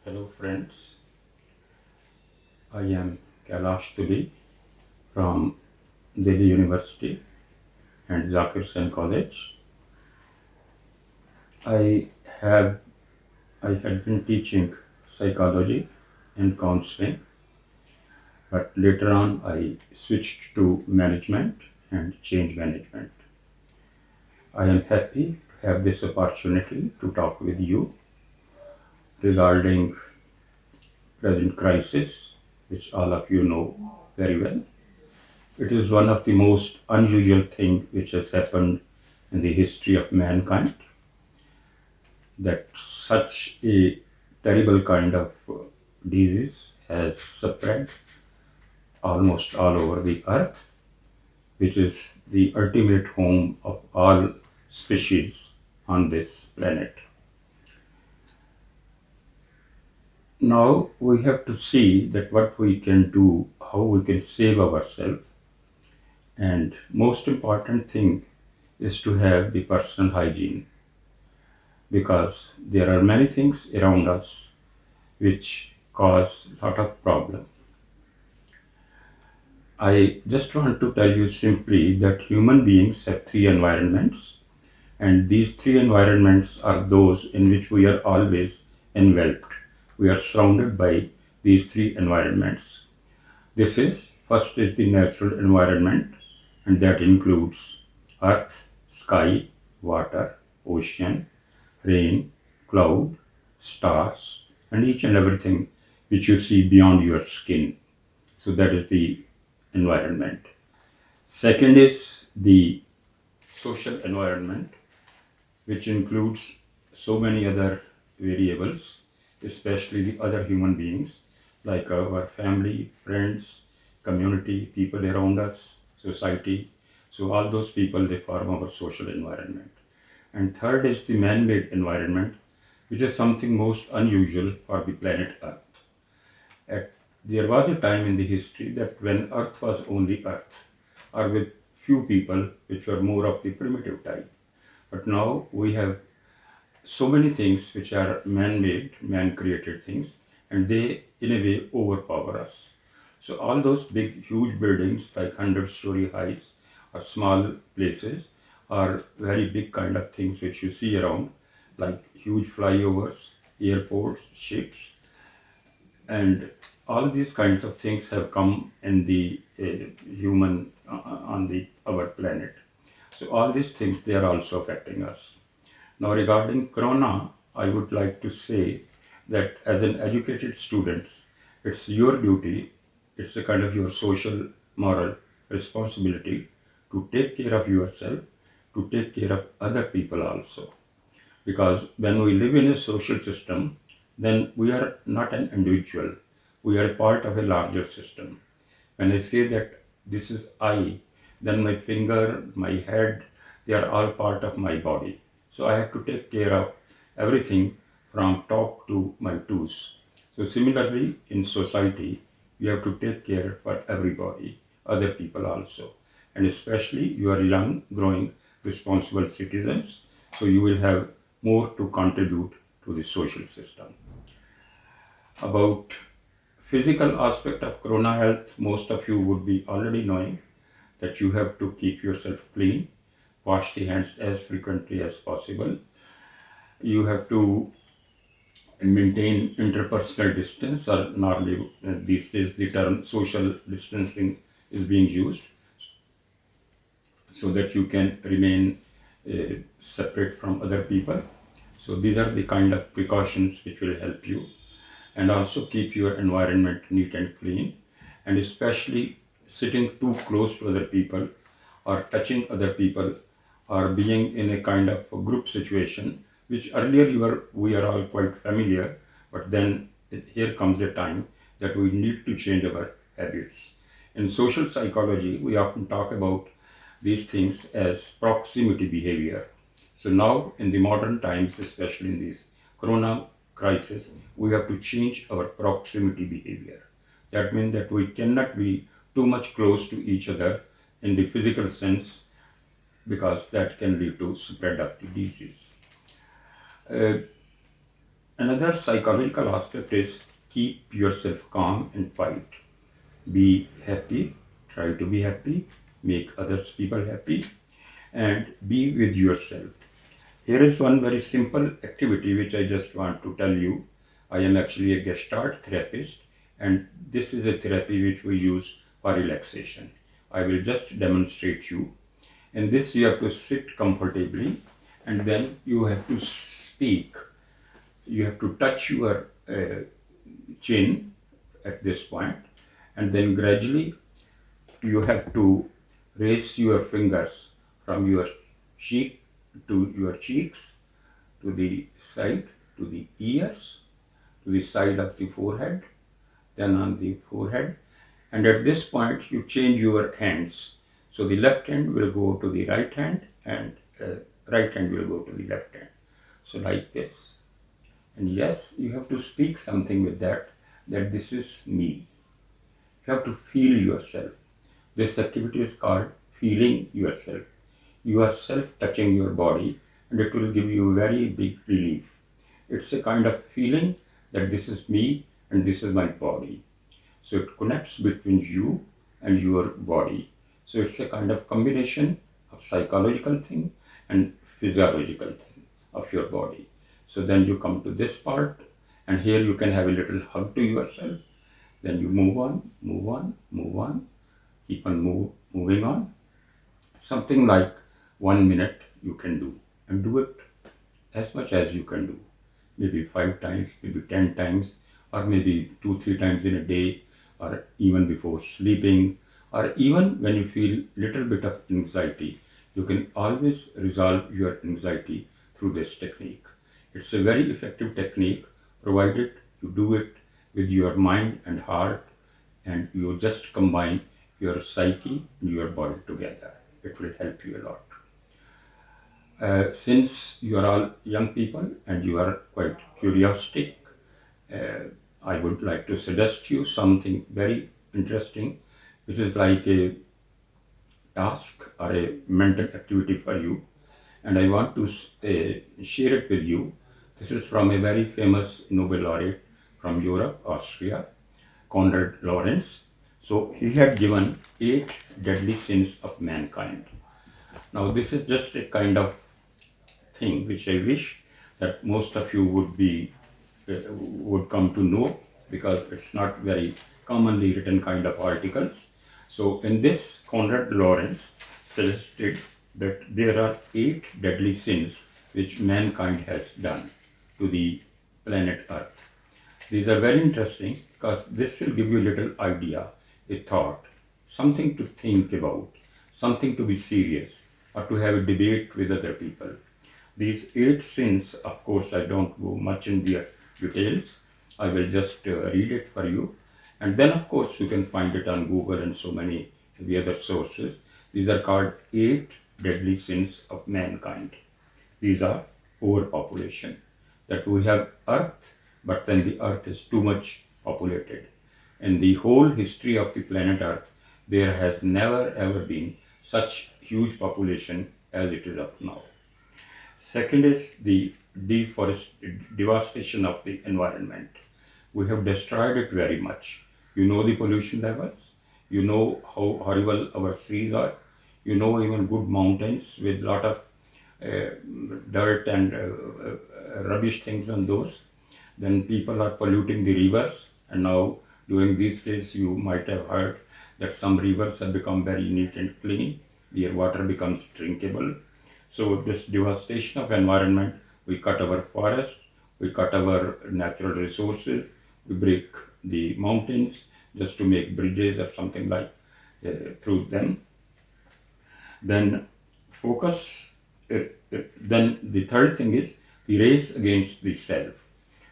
Hello friends, I am Kailash Tuli from Delhi University and Zakir Sen College. I have I had been teaching psychology and counseling, but later on I switched to management and change management. I am happy to have this opportunity to talk with you regarding present crisis, which all of you know very well. It is one of the most unusual things which has happened in the history of mankind, that such a terrible kind of disease has spread almost all over the earth, which is the ultimate home of all species on this planet. Now we have to see that what we can do, how we can save ourselves, and most important thing is to have the personal hygiene, because there are many things around us which cause a lot of problem. I just want to tell you simply that human beings have three environments, and these three environments are those in which we are always enveloped. We are surrounded by these three environments. First is the natural environment, and that includes earth, sky, water, ocean, rain, cloud, stars, and each and everything which you see beyond your skin. So that is the environment. Second is the social environment, which includes so many other variables, especially the other human beings like our family, friends, community, people around us, society. So all those people, they form our social environment. And third is the man-made environment, which is something most unusual for the planet Earth. There was a time in the history that when Earth was only Earth, or with few people which were more of the primitive type. But now we have so many things which are man-made, man-created things, and they in a way overpower us. So all those big, huge buildings like 100-story heights or small places are very big kind of things which you see around, like huge flyovers, airports, ships, and all these kinds of things have come in the human on the our planet. So all these things, they are also affecting us. Now regarding corona, I would like to say that as an educated student, it's your duty, it's a kind of your social moral responsibility to take care of yourself, to take care of other people also. Because when we live in a social system, then we are not an individual. We are a part of a larger system. When I say that this is I, then my finger, my head, they are all part of my body. So I have to take care of everything from top to my toes. So similarly, in society, you have to take care for everybody, other people also. And especially you are young, growing, responsible citizens, so you will have more to contribute to the social system. About physical aspect of corona health, most of you would be already knowing that you have to keep yourself clean, wash the hands as frequently as possible. You have to maintain interpersonal distance, or normally these days the term social distancing is being used, so that you can remain separate from other people. So these are the kind of precautions which will help you, and also keep your environment neat and clean, and especially sitting too close to other people or touching other people or being in a kind of a group situation, which earlier we are all quite familiar, but then here comes a time that we need to change our habits. In social psychology, we often talk about these things as proximity behavior. So now in the modern times, especially in this corona crisis, we have to change our proximity behavior. That means that we cannot be too much close to each other in the physical sense, because that can lead to spread of the disease. Uh, Another psychological aspect is keep yourself calm and quiet. Be happy, try to be happy, make others people happy, and be with yourself. Here is one very simple activity which I just want to tell you. I am actually a Gestalt therapist, and this is a therapy which we use for relaxation. I will just demonstrate you. In this, you have to sit comfortably, and then you have to speak. You have to touch your chin at this point, and then gradually you have to raise your fingers from your cheek to your cheeks, to the side, to the ears, to the side of the forehead, then on the forehead. And at this point, you change your hands. So the left hand will go to the right hand, and right hand will go to the left hand. So like this. And yes, you have to speak something with that, that this is me. You have to feel yourself. This activity is called feeling yourself. You are self-touching your body, and it will give you very big relief. It's a kind of feeling that this is me and this is my body. So it connects between you and your body. So it's a kind of combination of psychological thing and physiological thing of your body. So then you come to this part, and here you can have a little hug to yourself. Then you move on, move on, move on, keep on moving on. Something like 1 minute you can do, and do it as much as you can do. Maybe 5 times, maybe 10 times, or maybe 2, 3 times in a day, or even before sleeping, or even when you feel little bit of anxiety. You can always resolve your anxiety through this technique. It's a very effective technique, provided you do it with your mind and heart, and you just combine your psyche and your body together. It will help you a lot. Since you are all young people and you are quite curiostic, I would like to suggest you something very interesting, which is like a task or a mental activity for you, and I want to share it with you. This is from a very famous Nobel laureate from Europe, Austria, Konrad Lorenz. So he had given 8 deadly sins of mankind. Now this is just a kind of thing which I wish that most of you would come to know, because it's not very commonly written kind of articles. So in this, Konrad Lorenz suggested that there are 8 deadly sins which mankind has done to the planet Earth. These are very interesting because this will give you a little idea, a thought, something to think about, something to be serious, or to have a debate with other people. These 8 sins, of course, I don't go much in their details. I will just read it for you. And then, of course, you can find it on Google and so many the other sources. These are called 8 deadly sins of mankind. These are overpopulation. That we have Earth, but then the Earth is too much populated. In the whole history of the planet Earth, there has never ever been such huge population as it is up now. Second is the devastation of the environment. We have destroyed it very much. You know the pollution levels. You know how horrible our seas are. You know even good mountains with lot of uh, dirt and rubbish things on those. Then people are polluting the rivers, and now during these days you might have heard that some rivers have become very neat and clean. Their water becomes drinkable. So this devastation of environment, we cut our forest, we cut our natural resources, we break the mountains just to make bridges or something like through them. Then focus. Then the third thing is the race against the self.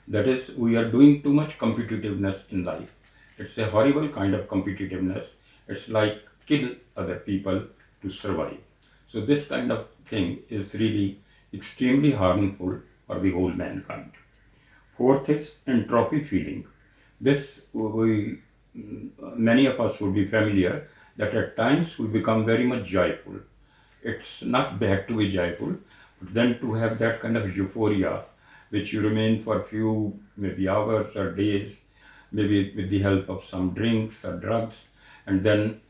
That is, we are doing too much competitiveness in life. It's a horrible kind of competitiveness. It's like kill other people to survive. So this kind of thing is really extremely harmful for the whole mankind. Fourth is entropy feeling. This many of us would be familiar that at times we become very much joyful. It's not bad to be joyful, but then to have that kind of euphoria, which you remain for few maybe hours or days, maybe with the help of some drinks or drugs, and then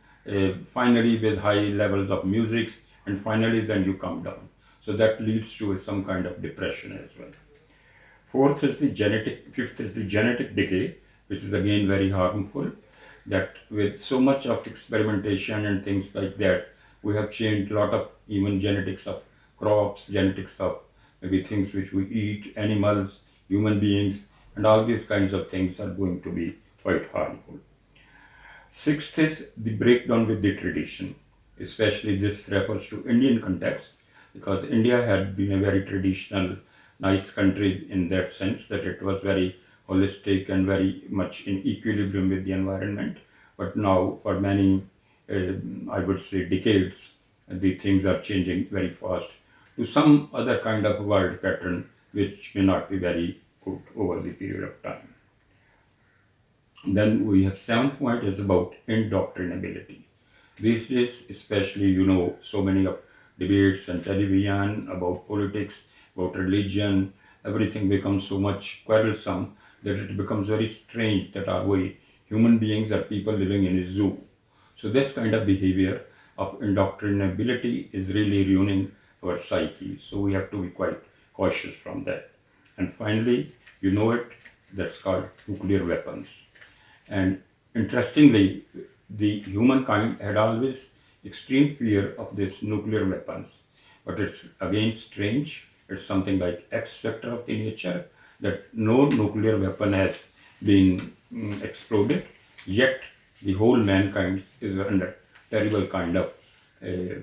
finally with high levels of music, and finally then you come down. So that leads to some kind of depression as well. Fifth is the genetic decay, which is again very harmful. That with so much of experimentation and things like that, we have changed a lot of even genetics of crops, genetics of maybe things which we eat, animals, human beings, and all these kinds of things are going to be quite harmful. Sixth is the breakdown with the tradition. Especially this refers to Indian context because India had been a very traditional, nice country in that sense that it was very holistic and very much in equilibrium with the environment. But now, for many, I would say, decades, the things are changing very fast to some other kind of world pattern which may not be very good over the period of time. Then we have seventh point is about indoctrinability. These days, especially, so many of debates and television about politics, about religion, everything becomes so much quarrelsome that it becomes very strange that our way human beings are people living in a zoo. So this kind of behavior of indoctrinability is really ruining our psyche. So we have to be quite cautious from that. And finally, that's called nuclear weapons. And interestingly, the humankind had always extreme fear of these nuclear weapons. But it's again strange. It's something like X factor of the nature that no nuclear weapon has been exploded, yet the whole mankind is under terrible kind of uh,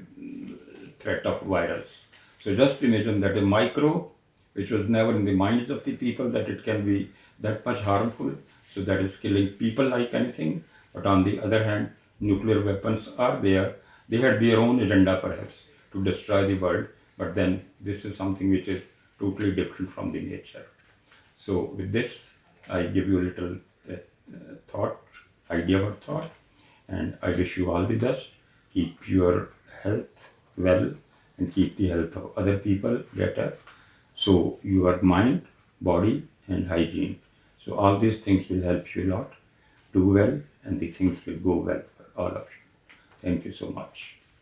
threat of virus. So just imagine that a micro, which was never in the minds of the people that it can be that much harmful, so that is killing people like anything. But on the other hand, nuclear weapons are there. They had their own agenda perhaps to destroy the world, but then this is something which is totally different from the nature. So with this, I give you a little thought, idea or thought, and I wish you all the best. Keep your health well and keep the health of other people better. So your mind, body, and hygiene. So all these things will help you a lot. Do well, and the things will go well for all of you. Thank you so much.